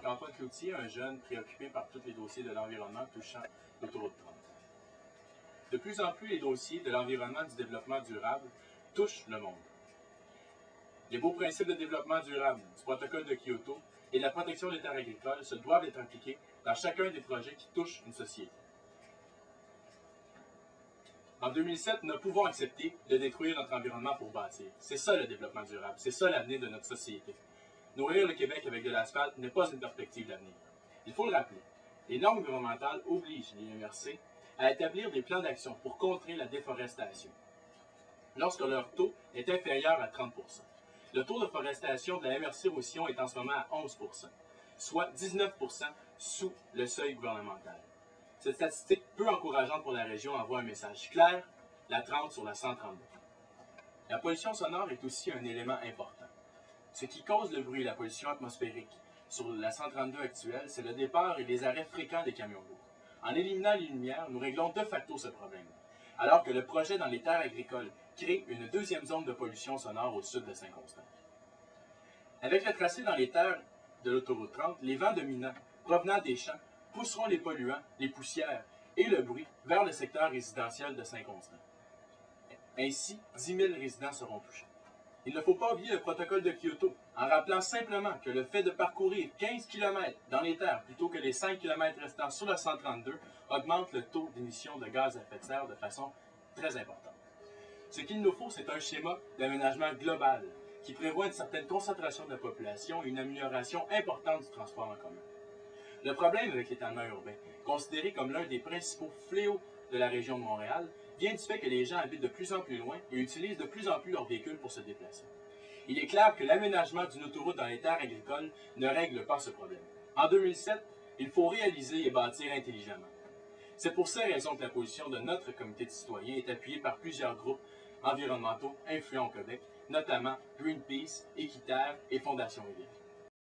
Marc-Antoine Cloutier, un jeune préoccupé par tous les dossiers de l'environnement touchant l'autoroute 30. De plus en plus, les dossiers de l'environnement et du développement durable touchent le monde. Les beaux principes de développement durable, du protocole de Kyoto et de la protection des terres agricoles se doivent être impliqués dans chacun des projets qui touchent une société. En 2007, nous ne pouvons accepter de détruire notre environnement pour bâtir. C'est ça le développement durable, c'est ça l'avenir de notre société. Nourrir le Québec avec de l'asphalte n'est pas une perspective d'avenir. Il faut le rappeler, les normes environnementales obligent les MRC à établir des plans d'action pour contrer la déforestation, lorsque leur taux est inférieur à 30 %. Le taux de forestation de la MRC Roussillon est en ce moment à 11 %, soit 19 % sous le seuil gouvernemental. Cette statistique peu encourageante pour la région envoie un message clair, la 30 sur la 132. La pollution sonore est aussi un élément important. Ce qui cause le bruit et la pollution atmosphérique sur la 132 actuelle, c'est le départ et les arrêts fréquents des camions lourds. En éliminant les lumières, nous réglons de facto ce problème, alors que le projet dans les terres agricoles crée une deuxième zone de pollution sonore au sud de Saint-Constant. Avec le tracé dans les terres de l'autoroute 30, les vents dominants provenant des champs pousseront les polluants, les poussières et le bruit vers le secteur résidentiel de Saint-Constant. Ainsi, 10 000 résidents seront touchés. Il ne faut pas oublier le protocole de Kyoto, en rappelant simplement que le fait de parcourir 15 km dans les terres plutôt que les 5 km restants sur la 132 augmente le taux d'émission de gaz à effet de serre de façon très importante. Ce qu'il nous faut, c'est un schéma d'aménagement global qui prévoit une certaine concentration de la population et une amélioration importante du transport en commun. Le problème avec l'étalement urbain, considéré comme l'un des principaux fléaux de la région de Montréal, vient du fait que les gens habitent de plus en plus loin et utilisent de plus en plus leurs véhicules pour se déplacer. Il est clair que l'aménagement d'une autoroute dans les terres agricoles ne règle pas ce problème. En 2007, il faut réaliser et bâtir intelligemment. C'est pour ces raisons que la position de notre comité de citoyens est appuyée par plusieurs groupes environnementaux influents au Québec, notamment Greenpeace, Équiterre et Fondation Élie.